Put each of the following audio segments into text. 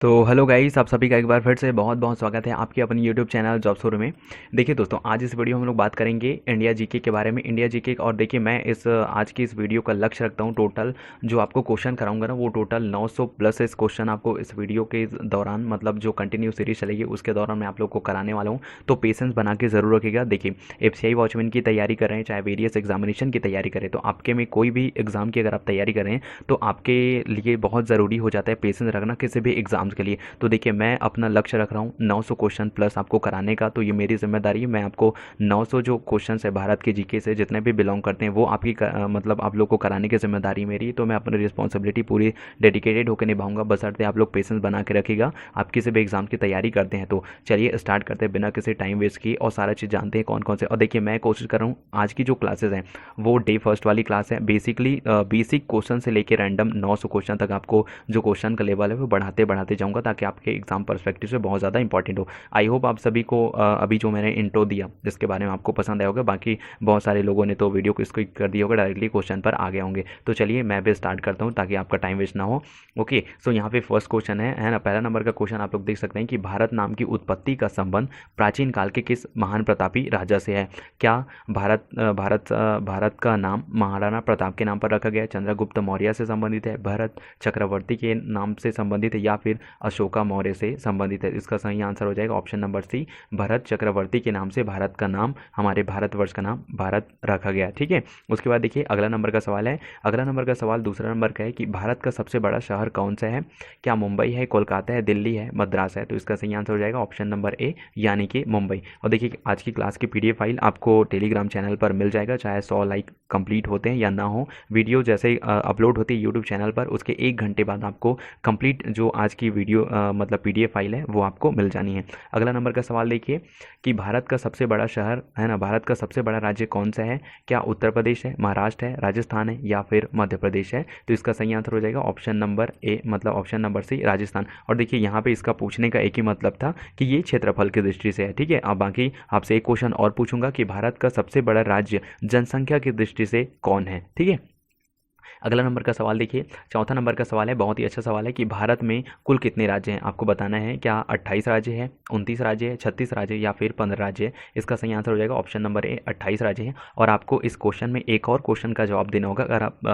तो hello guys, आप सभी का एक बार फिर से बहुत बहुत स्वागत है आपके अपने यूट्यूब चैनल जॉब शुरू में। देखिए दोस्तों, आज इस वीडियो में हम लोग बात करेंगे इंडिया जीके के बारे में। इंडिया जीके और देखिए, मैं इस आज की इस वीडियो का लक्ष्य रखता हूँ, टोटल जो आपको क्वेश्चन कराऊंगा ना, वो टोटल 900 प्लस इस क्वेश्चन आपको इस वीडियो के दौरान, मतलब जो कंटिन्यू सीरीज चलेगी उसके दौरान मैं आप लोग को कराने वाला हूँ। तो पेशेंस बना के ज़रूर रखिएगा। देखिए, एफसीआई वॉचमैन की तैयारी कर रहे हैं, चाहे वेरियस एग्जामिनेशन की तैयारी करें, तो आपके में कोई भी एग्जाम की अगर आप तैयारी कर रहे हैं तो आपके लिए बहुत ज़रूरी हो जाता है पेशेंस रखना किसी भी एग्जाम्स के लिए। तो देखिए, मैं अपना लक्ष्य रख रहा हूँ 900 क्वेश्चन प्लस आपको कराने का, तो ये मेरी जिम्मेदारी है। मैं आपको 900 जो क्वेश्चन है भारत के जीके से जितने भी बिलोंग करते हैं वो आपकी मतलब आप लोग को कराने की जिम्मेदारी मेरी है। तो मैं अपनी रिस्पॉन्सिबिलिटी पूरी डेडिकेटेड होकर निभाऊंगा, बशर्ते आप लोग पेशेंस बना के रखिएगा। आप किसी भी एग्जाम की तैयारी करते हैं तो चलिए स्टार्ट करते हैं बिना किसी टाइम वेस्ट किए, और सारा चीज़ जानते हैं कौन कौन से। और देखिए, मैं कोशिश कर रहा हूँ आज की जो क्लासेज हैं वो डे फर्स्ट वाली क्लास है। बेसिकली बेसिक क्वेश्चन से लेकर रैंडम 900 क्वेश्चन तक आपको जो क्वेश्चन का लेवल है वो बढ़ाते बढ़ाते जाऊंगा, ताकि आपके एग्जाम परस्पेक्टिव से बहुत ज़्यादा इंपॉर्टेंट हो। आई होप आप सभी को अभी जो मैंने इंट्रो दिया जिसके बारे में आपको पसंद आया होगा। बाकी बहुत सारे लोगों ने तो वीडियो को स्किप कर दिया होगा, डायरेक्टली क्वेश्चन पर आ गए होंगे। तो चलिए मैं भी स्टार्ट करता हूँ ताकि आपका टाइम वेस्ट ना हो। ओके, सो यहाँ पे फर्स्ट क्वेश्चन है ना। पहला नंबर का क्वेश्चन आप लोग देख सकते हैं कि भारत नाम की उत्पत्ति का संबंध प्राचीन काल के किस महान प्रतापी राजा से है। क्या भारत का नाम महाराणा प्रताप के नाम पर रखा गया है, चंद्रगुप्त मौर्य से संबंधित है, भरत चक्रवर्ती के नाम से संबंधित है, या फिर अशोका मौर्य से संबंधित है। इसका सही आंसर हो जाएगा ऑप्शन नंबर सी, भरत चक्रवर्ती के नाम से भारत का नाम, हमारे भारतवर्ष का नाम भारत रखा गया। ठीक है। उसके बाद देखिए, अगला नंबर का सवाल है। अगला नंबर का सवाल दूसरा नंबर का है कि भारत का सबसे बड़ा शहर कौन सा है। क्या मुंबई है, कोलकाता है, दिल्ली है, मद्रास है। तो इसका सही आंसर हो जाएगा ऑप्शन नंबर ए, यानी कि मुंबई। और देखिए, आज की क्लास की पीडीएफ फाइल आपको टेलीग्राम चैनल पर मिल जाएगा, चाहे 100 लाइक कंप्लीट होते हैं या ना हो। वीडियो जैसे अपलोड होती है यूट्यूब चैनल पर, उसके 1 घंटे बाद आपको कंप्लीट जो आज की वीडियो मतलब पीडीएफ फाइल है वो आपको मिल जानी है। अगला नंबर का सवाल देखिए कि भारत का सबसे बड़ा शहर है ना, भारत का सबसे बड़ा राज्य कौन सा है। क्या उत्तर प्रदेश है, महाराष्ट्र है, राजस्थान है, या फिर मध्य प्रदेश है। तो इसका सही आंसर हो जाएगा ऑप्शन नंबर ए, मतलब ऑप्शन नंबर सी, राजस्थान। और देखिए, यहाँ पे इसका पूछने का एक ही मतलब था कि ये क्षेत्रफल की दृष्टि से है। ठीक है। अब बाकी आपसे एक क्वेश्चन और पूछूंगा कि भारत का सबसे बड़ा राज्य जनसंख्या की दृष्टि से कौन है। ठीक है। अगला नंबर का सवाल देखिए, चौथा नंबर का सवाल है, बहुत ही अच्छा सवाल है कि भारत में कुल कितने राज्य हैं। आपको बताना है क्या 28 राज्य है, 29 राज्य है, 36 राज्य या फिर 15 राज्य है। इसका सही आंसर हो जाएगा ऑप्शन नंबर ए, 28 राज्य हैं। और आपको इस क्वेश्चन में एक और क्वेश्चन का जवाब देना होगा,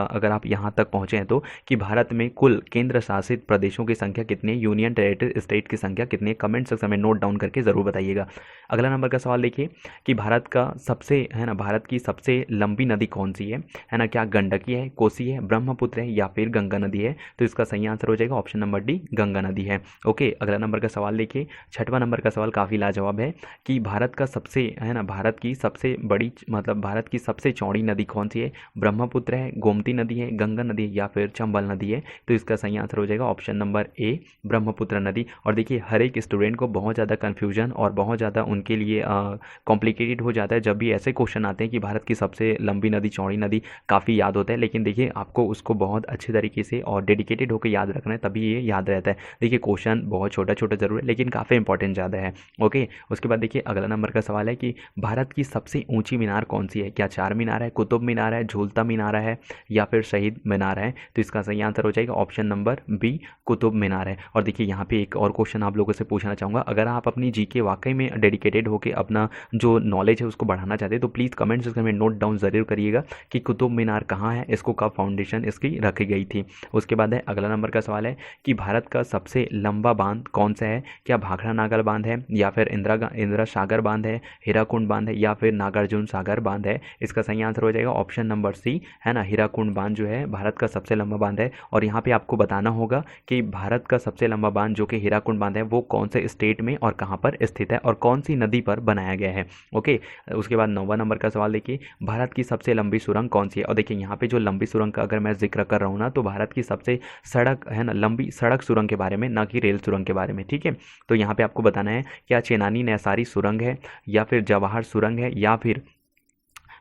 अगर आप यहाँ तक पहुँचे हैं तो, कि भारत में कुल केंद्र शासित प्रदेशों की संख्या कितनी है, यूनियन टेरेटरी स्टेट की संख्या कितनी है। कमेंट सेक्शन में नोट डाउन करके ज़रूर बताइएगा। अगला नंबर का सवाल देखिए कि भारत का सबसे है ना, भारत की सबसे लंबी नदी कौन सी है ना। क्या गंडकी है, कोसी है, ब्रह्मपुत्र है, या फिर गंगा नदी है। तो इसका सही आंसर हो जाएगा ऑप्शन नंबर डी, गंगा नदी है। ओके, अगला नंबर का सवाल देखिए, छठवां नंबर का सवाल काफ़ी लाजवाब है कि भारत का सबसे है ना, भारत की सबसे बड़ी, मतलब भारत की सबसे चौड़ी नदी कौन सी है। ब्रह्मपुत्र है, गोमती नदी है, गंगा नदी है, या फिर चंबल नदी है। तो इसका सही आंसर हो जाएगा ऑप्शन नंबर ए, ब्रह्मपुत्र नदी। और देखिए, हर एक स्टूडेंट को बहुत ज़्यादा कन्फ्यूजन और बहुत ज़्यादा उनके लिए कॉम्प्लिकेटेड हो जाता है जब भी ऐसे क्वेश्चन आते हैं कि भारत की सबसे लंबी नदी, चौड़ी नदी काफ़ी याद होता है। लेकिन देखिए, आपको उसको बहुत अच्छे तरीके से और डेडिकेटेड होकर याद रखना है, तभी ये याद रहता है। देखिए, क्वेश्चन बहुत छोटा छोटा जरूर है लेकिन काफ़ी इंपॉर्टेंट ज़्यादा है। ओके, उसके बाद देखिए, अगला नंबर का सवाल है कि भारत की सबसे ऊंची मीनार कौन सी है। क्या चार मीनार है, कुतुब मीनार है, झूलता मीनार है, या फिर शहीद मीनार है। तो इसका सही आंसर हो जाएगा option number B, Qutub Minar है। और देखिए, यहाँ पे एक और क्वेश्चन आप लोगों से पूछना चाहूँगा, अगर आप अपनी जीके वाकई में डेडिकेटेड होकर अपना जो नॉलेज है उसको बढ़ाना चाहते हैं तो प्लीज़ कमेंट सेक्शन में नोट डाउन ज़रूर करिएगा कि कुतुब मीनार कहाँ है, इसको कब फाउंडेशन इसकी रखी गई थी। उसके बाद है अगला नंबर का सवाल है कि भारत का सबसे लंबा बांध कौन सा है। क्या भाखड़ा नागर बांध है, या फिर इंदिरा सागर बांध है, हीराकुंड बांध है, या फिर नागार्जुन सागर बांध है। इसका सही आंसर हो जाएगा ऑप्शन नंबर सी, है ना, हीराकुंड बांध जो है भारत का सबसे लंबा बांध है। और यहाँ पे आपको बताना होगा कि भारत का सबसे लंबा बांध जो कि हीराकुंड बांध है वो कौन से स्टेट में और कहाँ पर स्थित है और कौन सी नदी पर बनाया गया है। ओके, उसके बाद 9वां नंबर का सवाल देखिए, भारत की सबसे लंबी सुरंग कौन सी है। और देखिए, यहाँ पे जो लंबी सुरंग का अगर मैं जिक्र कर रहा हूँ ना, तो भारत की सबसे सड़क है ना, लंबी सड़क सुरंग के बारे में, ना कि रेल सुरंग के बारे में। ठीक है। तो यहाँ पे आपको बताना है क्या चेनानी नैसारी सुरंग है, या फिर जवाहर सुरंग है, या फिर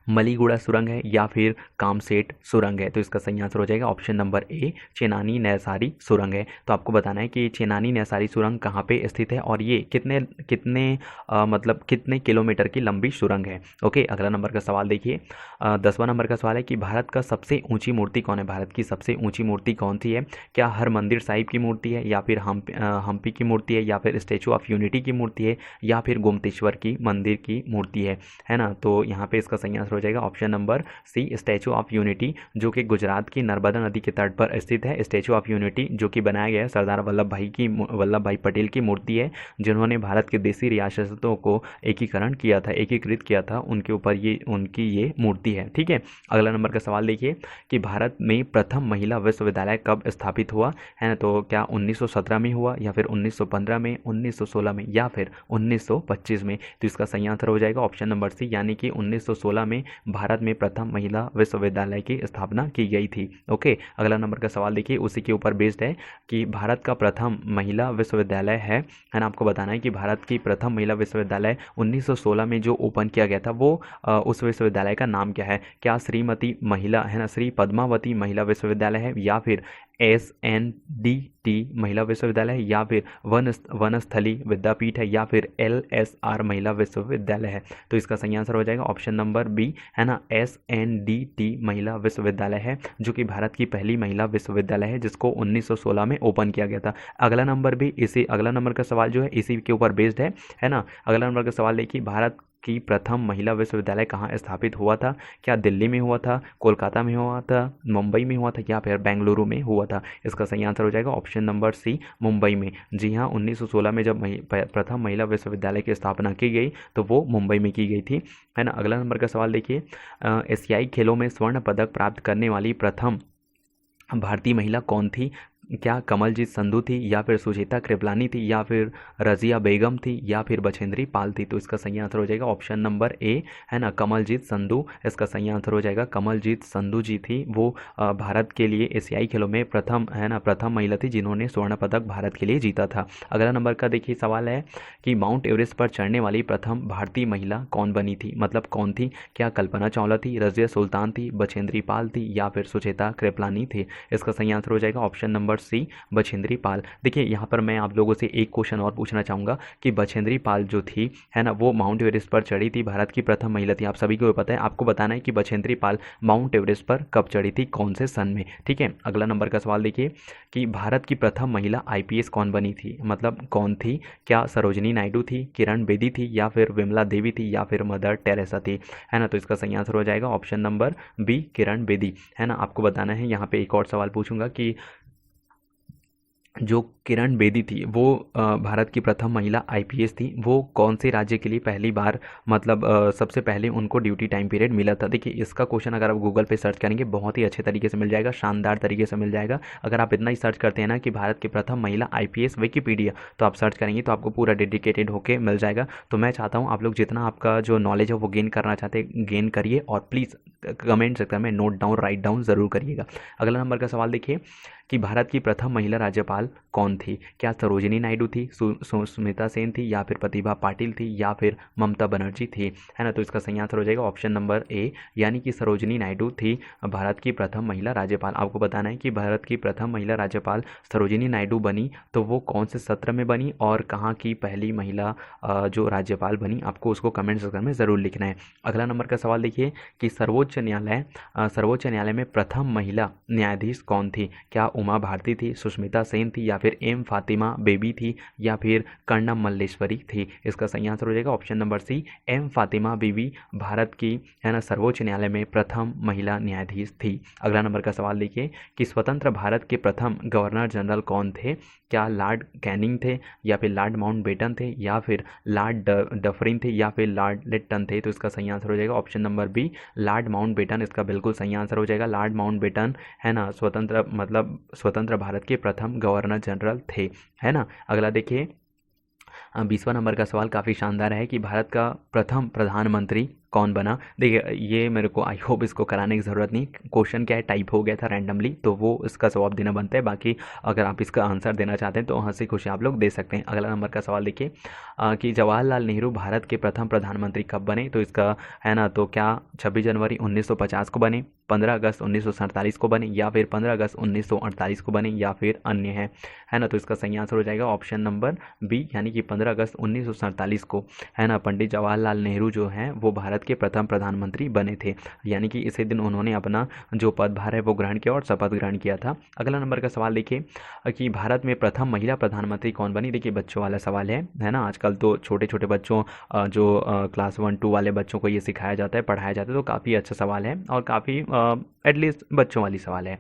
मलीगुड़ा सुरंग है या फिर कामसेट सुरंग है? तो इसका सही आंसर हो जाएगा option number A, Chenani Nashri सुरंग है। तो आपको बताना है कि चेनानी नैसारी सुरंग कहाँ पे स्थित है और ये कितने कितने मतलब कितने किलोमीटर की लंबी सुरंग है। ओके, अगला नंबर का सवाल देखिए। 10वां नंबर का सवाल है कि भारत का सबसे ऊंची मूर्ति कौन है? भारत की सबसे ऊंची मूर्ति कौन सी है? क्या हरमंदिर साहिब की मूर्ति है या फिर हम्पी की मूर्ति है या फिर स्टैचू ऑफ यूनिटी की मूर्ति है या फिर गोमतेश्वर की मंदिर की मूर्ति है ना? तो यहाँ पे इसका सही आंसर हो जाएगा option number C, statue of unity, जो कि गुजरात की नर्मदा नदी के तट पर स्थित है। स्टैचू ऑफ यूनिटी जो कि बनाया गया है सरदार वल्लभ भाई पटेल की मूर्ति है, जिन्होंने भारत के देशी रियासतों को एकीकृत किया था, उनके ऊपर ये उनकी ये मूर्ति है। ठीक है, अगला नंबर का सवाल देखिए कि भारत में प्रथम महिला विश्वविद्यालय कब स्थापित हुआ? है ना? तो क्या 1917 में हुआ या फिर 1915 में, 1916 में या फिर 1925 में? तो इसका सही आंसर हो जाएगा ऑप्शन नंबर सी, यानी कि 1916 में भारत में प्रथम महिला विश्वविद्यालय की स्थापना की गई थी। ओके, अगला नंबर का सवाल देखिए, उसी के ऊपर बेस्ड है कि भारत का प्रथम महिला विश्वविद्यालय है ना? आपको बताना है कि भारत की प्रथम महिला विश्वविद्यालय 1916 में जो ओपन किया गया था वो उस विश्वविद्यालय का नाम क्या है? क्या श्रीमती महिला, है ना, श्री पद्मावती महिला विश्वविद्यालय है या फिर SNDT महिला विश्वविद्यालय है या फिर वनस्थली विद्यापीठ है या फिर LSR महिला विश्वविद्यालय है? तो इसका सही आंसर हो जाएगा ऑप्शन नंबर बी, है ना, SNDT महिला विश्वविद्यालय है, जो कि भारत की पहली महिला विश्वविद्यालय है जिसको 1916 में ओपन किया गया था। अगला नंबर का सवाल जो है इसी के ऊपर बेस्ड है ना? अगला नंबर का सवाल देखिए, भारत की प्रथम महिला विश्वविद्यालय कहाँ स्थापित हुआ था? क्या दिल्ली में हुआ था, कोलकाता में हुआ था, मुंबई में हुआ था या फिर बेंगलुरु में हुआ था? इसका सही आंसर हो जाएगा ऑप्शन नंबर सी, मुंबई में। जी हाँ, 1916 में जब प्रथम महिला विश्वविद्यालय की स्थापना की गई तो वो मुंबई में की गई थी, है ना? अगला नंबर का सवाल देखिए, एशियाई खेलों में स्वर्ण पदक प्राप्त करने वाली प्रथम भारतीय महिला कौन थी? क्या कमलजीत संधू थी या फिर सुचेता कृपलानी थी या फिर रजिया बेगम थी या फिर बछेंद्री पाल थी? तो इसका सही आंसर हो जाएगा ऑप्शन नंबर ए, है ना, कमलजीत संधू। इसका सही आंसर हो जाएगा कमलजीत संधू जी थी, वो भारत के लिए एशियाई खेलों में प्रथम महिला थी जिन्होंने स्वर्ण पदक भारत के लिए जीता था। अगला नंबर का देखिए सवाल है कि माउंट एवरेस्ट पर चढ़ने वाली प्रथम भारतीय महिला कौन बनी थी, मतलब कौन थी? क्या कल्पना चावला थी, रजिया सुल्तान थी, बछेंद्री पाल थी या फिर सुचेता कृपलानी थी? इसका सही आंसर हो जाएगा ऑप्शन नंबर सी, बछेंद्री पाल। देखिए यहाँ पर मैं आप लोगों से एक क्वेश्चन और पूछना चाहूँगा कि बछेंद्री पाल जो थी, है ना, वो माउंट एवरेस्ट पर चढ़ी थी, भारत की प्रथम महिला थी, आप सभी को पता है। आपको बताना है कि बछेंद्री पाल माउंट एवरेस्ट पर कब चढ़ी थी, कौन से सन में? ठीक है, अगला नंबर का सवाल देखिए कि भारत की प्रथम महिला IPS कौन बनी थी, मतलब कौन थी? क्या सरोजिनी नायडू थी, किरण बेदी थी या फिर विमला देवी थी या फिर मदर टेरेसा थी? है ना? तो इसका सही आंसर हो जाएगा option number B, Kiran Bedi, है ना? आपको बताना है, यहाँ पे एक और सवाल पूछूंगा कि जो किरण बेदी थी वो भारत की प्रथम महिला IPS थी, वो कौन से राज्य के लिए पहली बार, मतलब सबसे पहले उनको ड्यूटी टाइम पीरियड मिला था? देखिए इसका क्वेश्चन अगर आप गूगल पे सर्च करेंगे बहुत ही अच्छे तरीके से मिल जाएगा, शानदार तरीके से मिल जाएगा। अगर आप इतना ही सर्च करते हैं ना कि भारत की प्रथम महिला IPS विकिपीडिया, तो आप सर्च करेंगे तो आपको पूरा डेडिकेटेड होके मिल जाएगा। तो मैं चाहता हूँ आप लोग जितना आपका जो नॉलेज है वो गेन करना चाहते हैं गेन करिए और प्लीज़ कमेंट सेक्शन में नोट डाउन राइट डाउन ज़रूर करिएगा। अगला नंबर का सवाल देखिए कि भारत की प्रथम महिला राज्यपाल कौन थी? क्या सरोजिनी नायडू थी, सुष्मिता सेन थी या फिर प्रतिभा पाटिल थी या फिर ममता बनर्जी थी? है ना? तो इसका सही आंसर हो जाएगा ऑप्शन नंबर ए, यानी कि सरोजिनी नायडू थी भारत की प्रथम महिला राज्यपाल। आपको बताना है कि भारत की प्रथम महिला राज्यपाल सरोजिनी नायडू बनी, तो वो कौन से सत्र में बनी और कहाँ की पहली महिला जो राज्यपाल बनी, आपको उसको कमेंट सेक्शन में ज़रूर लिखना है। अगला नंबर का सवाल देखिए कि सर्वोच्च न्यायालय में प्रथम महिला न्यायाधीश कौन थी? क्या उमा भारती थी, सुष्मिता सेन थी या फिर M फातिमा बेबी थी या फिर कर्णम मल्लेश्वरी थी? इसका सही आंसर हो जाएगा option number C, M Fatima Bibi Bharat की, है ना, सर्वोच्च न्यायालय में प्रथम महिला न्यायाधीश थी। अगला नंबर का सवाल देखिए कि स्वतंत्र भारत के प्रथम गवर्नर जनरल कौन थे? क्या लॉर्ड कैनिंग थे या फिर लॉर्ड माउंटबेटन थे या फिर लॉर्ड डफरिन थे या फिर लॉर्ड लिट्टन थे? तो इसका सही आंसर हो जाएगा option number B, Lord Mountbatten. इसका बिल्कुल सही आंसर हो जाएगा लॉर्ड माउंटबेटन, है ना, स्वतंत्र भारत के प्रथम गवर्नर जनरल थे, है ना। अगला देखिए 20वां नंबर का सवाल काफ़ी शानदार है कि भारत का प्रथम प्रधानमंत्री कौन बना? देखिए ये मेरे को आई होप इसको कराने की ज़रूरत नहीं, क्वेश्चन क्या है टाइप हो गया था रैंडमली, तो वो इसका जवाब देना बनता है। बाकी अगर आप इसका आंसर देना चाहते हैं तो हँसी खुशी आप लोग दे सकते हैं। अगला नंबर का सवाल देखिए कि जवाहरलाल नेहरू भारत के प्रथम प्रधानमंत्री कब बने? तो इसका है ना, तो क्या 26 जनवरी 1950 को बने, 15 अगस्त 1947 को बने, या फिर 15 अगस्त 1948 को बने, या फिर अन्य है ना? तो इसका सही आंसर हो जाएगा ऑप्शन नंबर बी, यानी कि 15 अगस्त 1947 को है ना पंडित जवाहरलाल नेहरू जो हैं वो भारत के प्रथम प्रधानमंत्री बने थे, यानी कि इसी दिन उन्होंने अपना जो पदभार है वो ग्रहण किया और शपथ ग्रहण किया था। अगला नंबर का सवाल देखिए कि भारत में प्रथम महिला प्रधानमंत्री कौन बनी? देखिए बच्चों वाला सवाल है ना? आजकल तो छोटे छोटे बच्चों जो क्लास 1 2 वाले बच्चों को ये सिखाया जाता है, पढ़ाया जाता है, तो काफ़ी अच्छा सवाल है और काफ़ी एटलीस्ट बच्चों वाली सवाल है।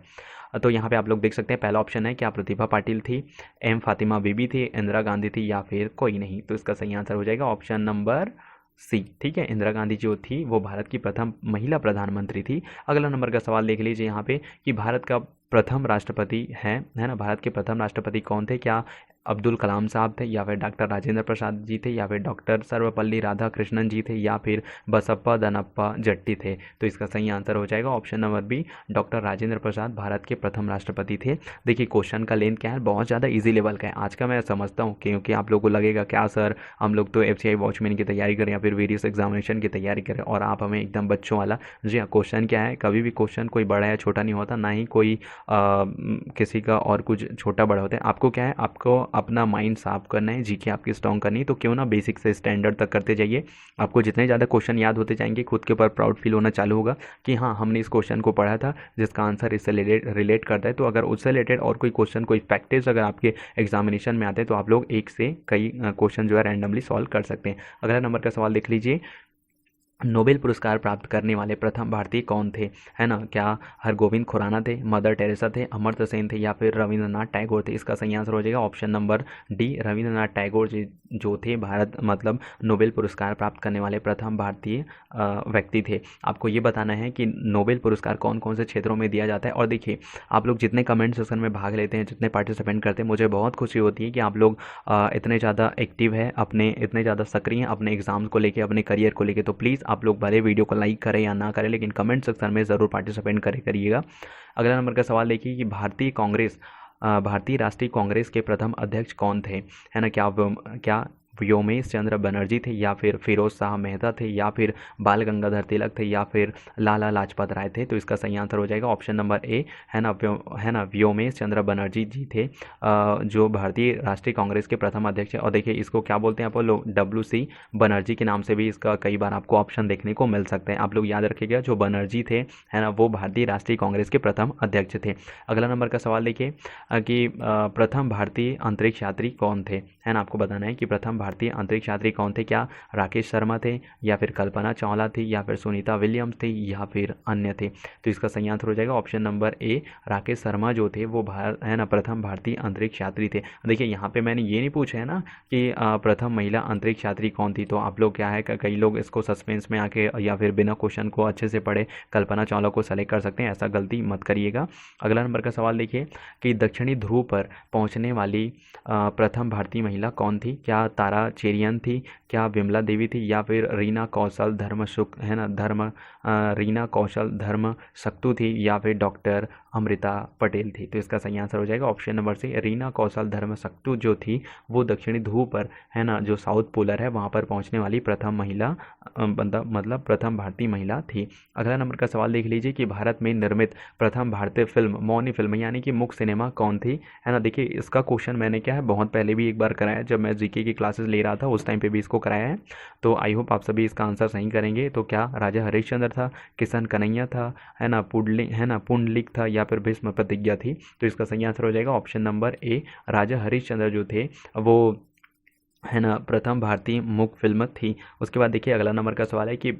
तो यहाँ पे आप लोग देख सकते हैं पहला ऑप्शन है क्या प्रतिभा पाटिल थी, एम फातिमा बीबी थी, इंदिरा गांधी थी, या फिर कोई नहीं। तो इसका सही आंसर हो जाएगा ऑप्शन नंबर सी। ठीक है, इंदिरा गांधी जो थी वो भारत की प्रथम महिला प्रधानमंत्री थी। अगला नंबर का सवाल देख लीजिए यहाँ पे कि भारत का प्रथम राष्ट्रपति है ना, भारत के प्रथम राष्ट्रपति कौन थे? क्या अब्दुल कलाम साहब थे, या फिर डॉक्टर राजेंद्र प्रसाद जी थे, या फिर डॉक्टर सर्वपल्ली राधाकृष्णन जी थे, या फिर बसप्पा दनप्पा जट्टी थे? तो इसका सही आंसर हो जाएगा option number B, doctor Rajendra Prasad Bharat के प्रथम राष्ट्रपति थे। देखिए क्वेश्चन का लेंथ क्या है, बहुत ज़्यादा इजी लेवल का है आज का, मैं समझता हूँ, क्योंकि आप लोगों को लगेगा क्या सर हम लोग तो FCI वॉचमैन की तैयारी करें या फिर वेरियस एग्जामिनेशन की तैयारी करें और आप हमें एकदम बच्चों वाला। जी हाँ, क्वेश्चन क्या है, कभी भी क्वेश्चन कोई बड़ा या छोटा नहीं होता, ना ही कोई किसी का और कुछ छोटा बड़ा होता है। आपको क्या है, आपको अपना माइंड साफ करना है, जीके आपकी स्ट्रॉन्ग करनी है, तो क्यों ना बेसिक से स्टैंडर्ड तक करते जाइए। आपको जितने ज़्यादा क्वेश्चन याद होते जाएंगे खुद के ऊपर प्राउड फील होना चालू होगा कि हाँ हमने इस क्वेश्चन को पढ़ा था जिसका आंसर इससे रिलेट करता है। तो अगर उससे रिलेटेड और कोई क्वेश्चन, कोई फैक्टर्स अगर आपके एग्जामिनेशन में आते हैं तो आप लोग एक से कई क्वेश्चन जो है रैंडमली सॉल्व कर सकते हैं। अगला नंबर का सवाल देख लीजिए, नोबेल पुरस्कार प्राप्त करने वाले प्रथम भारतीय कौन थे? है ना, क्या हरगोविंद खुराना थे, मदर टेरेसा थे, अमर्त्य सेन थे, या फिर रविंद्रनाथ टैगोर थे? इसका सही आंसर हो जाएगा option number D, Rabindranath Tagore ji जो थे भारत मतलब नोबेल पुरस्कार प्राप्त करने वाले प्रथम भारतीय व्यक्ति थे। आपको ये बताना है कि नोबेल पुरस्कार कौन कौन से क्षेत्रों में दिया जाता है। और देखिए आप लोग जितने कमेंट सेशन में भाग लेते हैं, जितने पार्टिसिपेंट करते हैं, मुझे बहुत खुशी होती है कि आप लोग इतने ज़्यादा एक्टिव है, अपने इतने ज़्यादा सक्रिय हैं अपने एग्जाम्स को लेके, अपने करियर को लेके। तो प्लीज़ आप लोग भले वीडियो को लाइक करें या ना करें, लेकिन कमेंट सेक्शन में ज़रूर पार्टिसिपेंट करिएगा। अगला नंबर का सवाल देखिए कि भारतीय राष्ट्रीय कांग्रेस के प्रथम अध्यक्ष कौन थे? है ना, क्या व्योमेश चंद्र बनर्जी थे, या फिर फिरोज शाह मेहता थे, या फिर बाल गंगाधर तिलक थे, या फिर लाला लाजपत राय थे? तो इसका सही आंसर हो जाएगा ऑप्शन नंबर ए, है ना व्योमेश चंद्र बनर्जी जी थे जो भारतीय राष्ट्रीय कांग्रेस के प्रथम अध्यक्ष है। और देखिए इसको क्या बोलते हैं आप लोग, WC बनर्जी के नाम से भी इसका कई बार आपको ऑप्शन देखने को मिल सकते हैं। आप लोग याद रखिएगा जो बनर्जी थे है ना वो भारतीय राष्ट्रीय कांग्रेस के प्रथम अध्यक्ष थे। अगला नंबर का सवाल देखिए कि प्रथम भारतीय अंतरिक्ष यात्री कौन थे? है ना, आपको बताना है कि प्रथम भारतीय अंतरिक्ष यात्री कौन थे। क्या राकेश शर्मा थे, या फिर कल्पना चावला थी, या फिर सुनीता विलियम्स थी, या फिर अन्य थे? तो इसका सही आंसर हो जाएगा option number A, Rakesh Sharma जो थे वो है ना प्रथम भारतीय अंतरिक्ष यात्री थे। देखिए यहाँ पे मैंने ये नहीं पूछा है ना कि प्रथम महिला अंतरिक्ष यात्री कौन थी, तो आप लोग क्या है कई लोग इसको सस्पेंस में आके या फिर बिना क्वेश्चन को अच्छे से पढ़े कल्पना चावला को सेलेक्ट कर सकते हैं, ऐसा गलती मत करिएगा। अगला नंबर का सवाल देखिए कि दक्षिणी ध्रुव पर पहुंचने वाली प्रथम भारतीय महिला कौन थी? क्या तारा चेरियन थी, क्या विमला देवी थी, या फिर रीना कौशल रीना कौशल धर्म शक्तु थी, या फिर डॉक्टर अमृता पटेल थी? तो इसका सही आंसर हो जाएगा ऑप्शन नंबर सी, रीना कौशल धर्म शक्तु जो थी वो दक्षिणी ध्रुव पर है ना जो साउथ पोलर है वहाँ पर पहुँचने वाली प्रथम महिला मतलब प्रथम भारतीय महिला थी। अगला नंबर का सवाल देख लीजिए कि भारत में निर्मित प्रथम भारतीय फिल्म मौनी फिल्म यानी कि मुख्य सिनेमा कौन थी? है ना, देखिए इसका क्वेश्चन मैंने क्या है बहुत पहले भी एक बार कराया, जब मैं जीके की क्लासेस ले रहा था उस टाइम पे भी इसको कराया है। तो आई होप आप सभी इसका आंसर सही करेंगे। तो क्या राजा हरिश्चंद्र था, किशन कन्हैया था, है ना पुंडलिक था, या फिर भीष्म प्रतिज्ञा थी? तो इसका सही आंसर हो जाएगा ऑप्शन नंबर ए, राजा हरिश्चंद्र जो थे वो है ना प्रथम भारतीय मुख्य फिल्म थी। उसके बाद देखिए अगला नंबर का सवाल है कि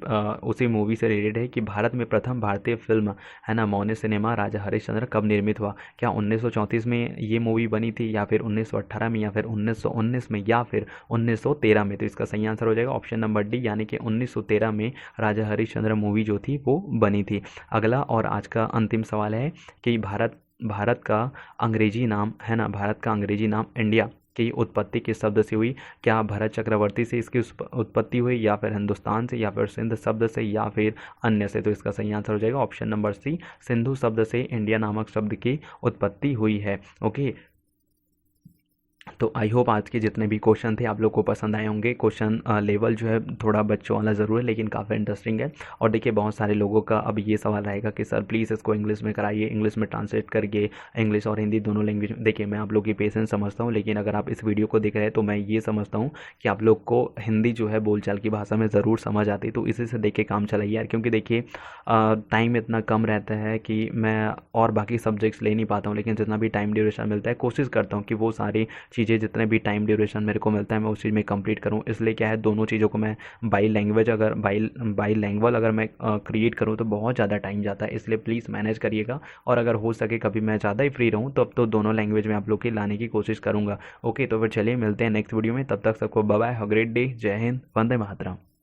उसी मूवी से रिलेटेड है कि भारत में प्रथम भारतीय फिल्म है ना मौनी सिनेमा राजा हरिश्चंद्र कब निर्मित हुआ? क्या 1934 में ये मूवी बनी थी, या फिर 1918 में, या फिर 1919 में, या फिर 1913 में? तो इसका सही आंसर हो जाएगा ऑप्शन नंबर डी, यानी कि 1913 में राजा हरिश्चंद्र मूवी जो थी वो बनी थी। अगला और आज का अंतिम सवाल है कि भारत का अंग्रेजी नाम है ना, भारत का अंग्रेजी नाम इंडिया की उत्पत्ति किस शब्द से हुई? क्या भरत चक्रवर्ती से इसकी उत्पत्ति हुई, या फिर हिंदुस्तान से, या फिर सिंध शब्द से, या फिर अन्य से? तो इसका सही आंसर हो जाएगा ऑप्शन नंबर सी, सिंधु शब्द से इंडिया नामक शब्द की उत्पत्ति हुई है। ओके, तो आई होप आज के जितने भी क्वेश्चन थे आप लोग को पसंद आए होंगे। क्वेश्चन लेवल जो है थोड़ा बच्चों वाला ज़रूर है, लेकिन काफ़ी इंटरेस्टिंग है। और देखिए बहुत सारे लोगों का अब ये सवाल रहेगा कि सर प्लीज़ इसको इंग्लिश में कराइए, इंग्लिश में ट्रांसलेट करके, इंग्लिश और हिंदी दोनों लैंग्वेज में। देखिए मैं आप लोग की पेशेंस समझता हूँ, लेकिन अगर आप इस वीडियो को देख रहे हैं तो मैं ये समझता हूँ कि आप लोग को हिंदी जो है बोलचाल की भाषा में ज़रूर समझ आती, तो इसी से देख के काम चलाइए यार। क्योंकि देखिए टाइम इतना कम रहता है कि मैं और बाकी सब्जेक्ट्स ले नहीं पाता हूँ, लेकिन जितना भी टाइम ड्यूरेशन मिलता है कोशिश करता हूँ कि वो सारी चीज़ें जितने भी टाइम ड्यूरेशन मेरे को मिलता है मैं उस चीज़ में कंप्लीट करूँ। इसलिए क्या है, दोनों चीज़ों को मैं बाई लैंग्वेज अगर मैं क्रिएट करूँ तो बहुत ज़्यादा टाइम जाता है। इसलिए प्लीज़ मैनेज करिएगा, और अगर हो सके कभी मैं ज़्यादा ही फ्री रहूँ तो अब तो दोनों लैंग्वेज में आप लोग की लाने की कोशिश करूँगा। ओके, तो फिर चलिए मिलते हैं नेक्स्ट वीडियो में। तब तक सबको bye bye, have a great day, Jai Hind, Vande Mataram.